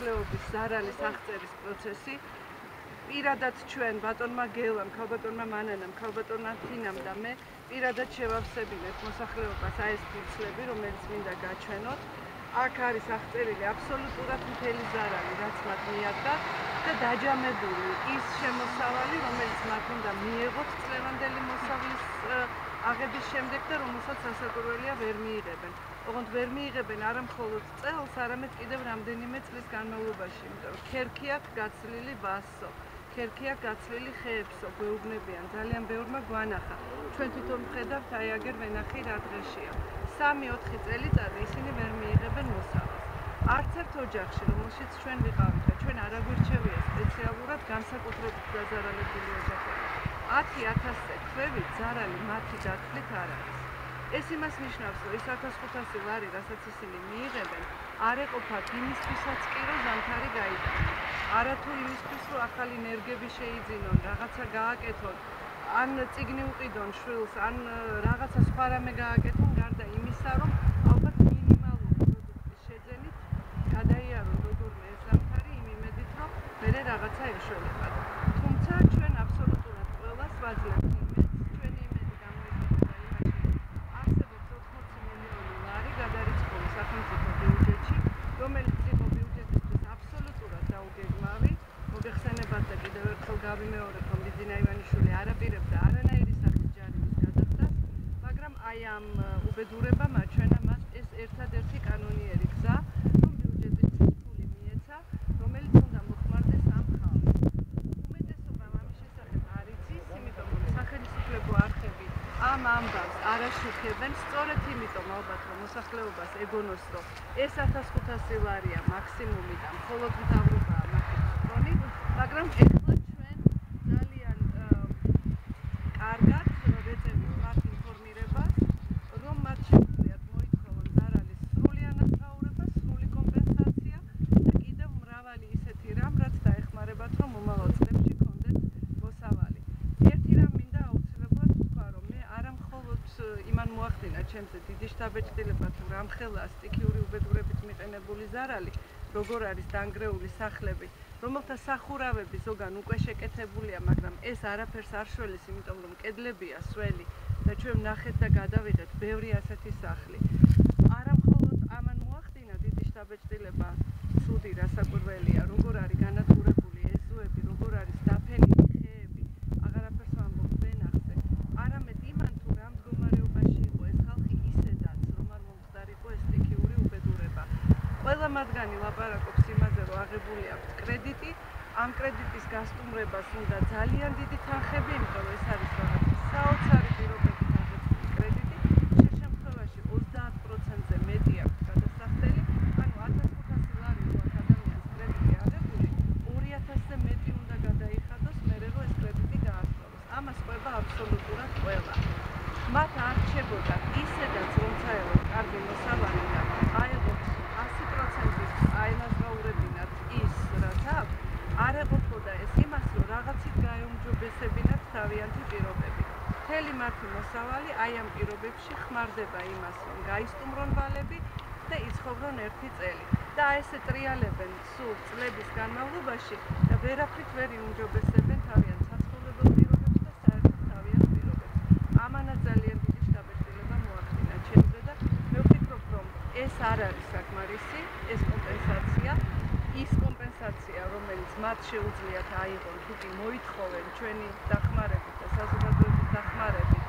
მოსახლეობის ზარალის აღწერის პროცესი. Პირადად ჩვენ ბატონმა გელამ, ქალბატონმა მანანამ, ქალბატონმა თინამ და მე პირადად შევავსებინეთ მოსახლეობას აი ეს ფურცლები, რომელიც მინდა გაჩვენოთ. აქ არის აღწერილი აბსოლუტურად მთელი ზარალი, რაც მათ მიადგა და დაჯამებული ის შემოსავალი, რომელიც მათ უნდა მიეღოთ წლევანდელი მოსავლის აღების შემდეგ და რომელსაც სასაკვირველია ვერ მიიღებენ. ოღონდ ვერ მიიღებენ არა მხოლოდ წელს, არამედ კიდევ რამდენიმე წლის განმავლობაში, იმიტომ რომ ქერქი აქვს გაცლილი ბასო. ქერქი აქვს გაცლილი ხეებსო, გვეუბნებიან, ძალიან ბევრმა გვანახა. ჩვენ თვითონ ვხედავთ, აი აგერ ვენახი რა დღეშია. 3-4 წელიწადი ისინი ვერ მიიღებენ მოსავალს. არც ერთ ოჯახში, რომელშიც ჩვენ ვიყავით და ჩვენ არ აგვირჩევია სპეციალურად განსაკუთრებით დაზარალებული ოჯახები. 10,000-ზე ქვევით ზარალი მათი დათვლით არ არის. ეს იმას ნიშნავს, რომ ის 1500 ლარი, რასაც ისინი მიიღებენ, არ ეყოფათ იმისთვისაც კი, რომ ზამთარი გაიტანონ. არა თუ იმისთვის, რომ ახალი ნერგები შეიძინონ, რაღაცა გააკეთონ, ან წიგნი უყიდონ შვილს, ან რაღაცა სხვა რამე გააკეთონ, გარდა იმისა, რომ ალბათ მინიმალური პროდუქტის შეძენით გადაიარონ როგორმე ეს ზამთარი იმ იმედით, რომ მერე რაღაცა ეშველებათ. თუმცა ჩვენ აბსოლუტურად ყველას ვაძლევთ იმედს, ჩვენი იმედი გამოიხატება იმაში, არსებობს 80 მილიონი ლარი გადარიცხული სახელმწიფო ბიუჯეტში, რომელიც იყო ბიუჯეტისთვის აბსოლუტურად დაუგეგმავი. მოგეხსენებათ და კიდევ ერთხელ გავიმეორებ, რომ ბიძინა ივანიშვილი არ აპირებდა არანაირი სახის ჯარიმის გადახდას, მაგრამ აი ამ უბედურებამ აჩვენა მას ეს ერთადერთი კანონიერი გზა, რომ ბიუჯეტისთვის ფული მიეცა, რომელიც უნდა მოხმარდეს ამ ხალხს. უმეტესობამ ამის შესახებ არ იცის, იმიტომ რომ სახელმწიფო არხები ამ ამბავს არ აშუქებენ, სწორედ იმიტომ ალბათ რომ მოსახლეობას ეგონოს, რომ ეს 1500 ლარია მაქსიმუმი და მხოლოდ მთავრობაა მათი პატრონი, მაგრამ ეხლა ჩვენ ძალიან კარგად ვეწევით მათ ინფორმირებას, რომ მათ შეუძლიათ მოითხოვონ ზარალის სრული ანაზღაურება, სრული კომპენსაცია და კიდევ მრავალი ისეთი რამ, რაც დაეხმარებათ, რომ მომავალ წლებში გქონდეთ მოსავალი. ერთი რამ მინდა აუცილებლად ვთქვა, რომ მე არა მხოლოდ იმან მოახდინა ჩემზე დიდი შთაბეჭდილება თუ რამხელა სტიქიური უბედურებით მიყენებული ზარალი, როგორ არის დანგრეული სახლები, რომელთა სახურავები ზოგან უკვე შეკეთებულია, მაგრამ ეს არაფერს არ შველის, იმიტომ რომ კედლებია სველი და ჩვენ ვნახეთ და გადავიღეთ ბევრი ასეთი სახლი. არა მხოლოდ ამან მოახდინა დიდი შთაბეჭდილება, ცუდი რასაკვირველია, როგორ არის განადგურებული ეზოები, როგორ არის დაფენილი ხეები, აღარაფერს ვამბობ ვენახზე, არამედ იმან თუ რა მდგომარეობაში იყო ეს ხალხი ისედაც, რომ არ მომხდარიყო ეს სტიქიური უბედურება. ყველა მათგანი ლაპარაკობს იმაზე, რომ აღებული აქვს კრედიტი, ამ კრედიტის გასტუმრებას უნდა ძალიან დიდი თანხები, იმიტომ რომ ეს არის რაღაც საოცარი პირობებით აღებული კრედიტი, შე შემთხვევაში 30%-ზე მეტი აქვს გადასახდელი, ანუ 1500 ლარი რო აქ ადამიანს კრედიტი აღებული, 2000-ზე მეტი უნდა გადაიხადოს, მერე რომ ეს კრედიტი გაასწოროს. ამას ყვება აბსოლუტურად ყველა. მათ არ რჩებოდა ისედაც როცა ელოთ კარგი მოსავალი და აეღოთ 100%-ით აენაზღაურებინათ ის, რაც აქვს, არ ეყოფოდა ეს იმას, რომ რაღაცით გაეუმჯობესებინათ თავიანთი პირობები. მთელი მათი მოსავალი აი ამ პირობებში ხმარდება იმას, რომ გაისტუმრონ ვალები და იცხოვრონ ერთი წელი. და ესე ტრიალებენ სულ წლების განმავლობაში და ვერაფრით ვერ იუმჯობესებენ თავიანთ საცხოვრებელ პირობებს და საერთოდ თავიანთ პირობებს. ამანაც ძალიან დიდი შთაბეჭდილება მოახდინა ჩემზე და მე ვფიქრობ, რომ ეს არ არის საკმარისი, ეს კომპენსაცია, ის კომპენსაცია, რომელიც მათ შეუძლიათ აიღონ, თუ კი მოითხოვენ ჩვენი დახმარებით და საზოგადოების დახმარებით,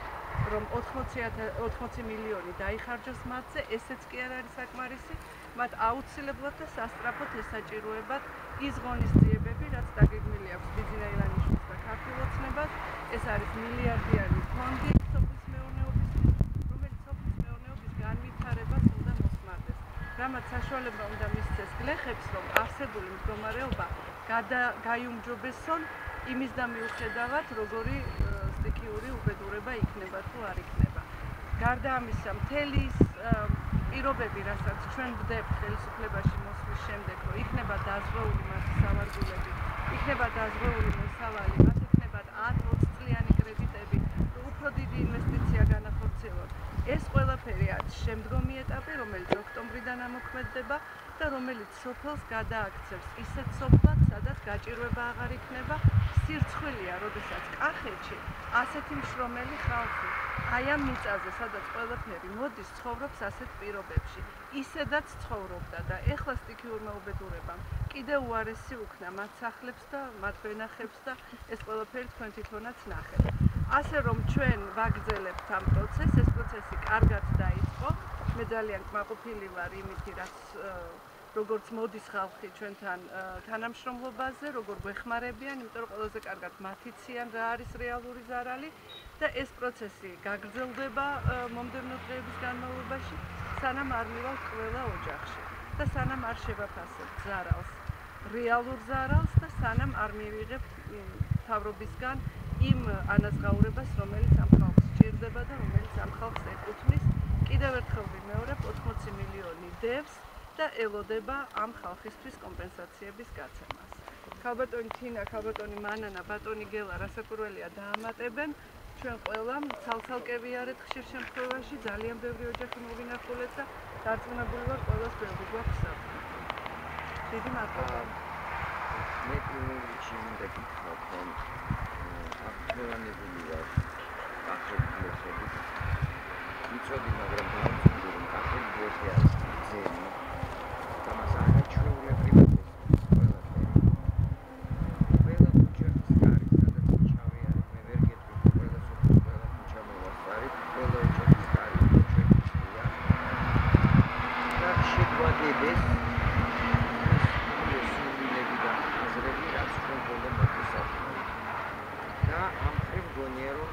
რომ 80 მილიონი დაიხარჯოს მათზე, ესეც კი არ არის საკმარისი, მათ აუცილებლად და სასწრაფოდ ესაჭიროებათ ის ღონისძიებები, რაც დაგეგმილი აქვს ბიძინა ივანიშვილის და ქართულ ოცნებას, ეს არის მილიარდიანი ფონდი სოფლის მეურნეობისთვის, რომელიც სოფლის მეურნეობის განვითარებას უნდა მოსმარდეს. რამაც საშუალება უნდა მისცეს გლეხებს, რომ არსებული მდგომარეობა გაიუმჯობესონ იმის და მიუხედავად, როგორი სტიქიური უბედურება იქნება თუ არ იქნება. გარდა ამისა, მთელი ის პირობები, რასაც ჩვენ ვდებთ ხელისუფლებაში მოსვლის შემდეგ, რომ იქნება დაზღვეული მათი სავარგულები, იქნება დაზღვეული მოსავალი, მათ ექნებათ 10-20 წლიანი კრედიტები, უფრო დიდი ინვესტიცია განახორციელონ. ეს ყველაფერი არის შემდგომი ეტაპი, რომელიც ოქტომბრიდან ამოქმედდება და რომელიც სოფელს გადააქცევს ისეთ სოფლად, სადაც გაჭირვება აღარ იქნება. სირცხვილია, როდესაც კახეთში ასეთი მშრომელი ხალხი აი ამ მიწაზე, სადაც ყველაფერი მოდის, ცხოვრობს ასეთ პირობებში. ისედაც ცხოვრობდა და ეხლა სტიქიურმა უბედურებამ კიდევ უარესი უქნა მათ სახლებს და მათ ვენახებს და ეს ყველაფერი თქვენ თვითონაც ნახეთ. ასე რომ ჩვენ ვაგრძელებთ ამ პროცესს, ეს პროცესი კარგად დაიწყო. მე ძალიან კმაყოფილი ვარ იმით, რაც როგორც მოდის ხალხი ჩვენთან თანამშრომლობაზე, როგორ გვეხმარებიან, იმიტომ რომ ყველაზე კარგად მათ იციან რა არის რეალური ზარალი და ეს პროცესი გაგრძელდება მომდევნო დღეების განმავლობაში, სანამ არ მივალთ ყველა ოჯახში და სანამ არ შევაფასებთ ზარალს, რეალურ ზარალს და სანამ არ მივიღებთ მთავრობისგან იმ ანაზღაურებას, რომელიც ამ ხალხს სჭირდება და რომელიც ამ ხალხს ეკუთვნის. კიდევ ერთხელ ვიმეორებ, 80 მილიონი დევს და ელოდება ამ ხალხისთვის კომპენსაციების გაცემას. ქალბატონი თინა, ქალბატონი მანანა, ბატონი გელა, რასაკვირველია დაამატებენ. ჩვენ ყველამ ცალ-ცალკე ვიარეთ ხშირ შემთხვევაში, ძალიან ბევრი ოჯახი მოვინახულეთ და დარწმუნებული ვარ, ყველას ბევრი გვაქვს საფრთხე. დიდი მადლობა. მე პირველ რიგში მინდა გითხრათ, რომ აქტუალიზებული ვარ კახეთის ბლოკებით. ვიცოდი, მაგრამ დავწუნდი, რომ კახეთის ბლოკი არის ძელი და მას არაჩვეულებრივი ყველა ქუჩის კარი, სადაც ჩავიარეთ, მე ვერ გეტყვით, ყველა სოფლის ყველა ქუჩა მოვასწარით, ყველა ოჯახის კარი ჩვენია და შეგვაგებეს სურვილები და აზრები, რაც ჩვენ ბოლომდე და ამ ხრივ გონია, რომ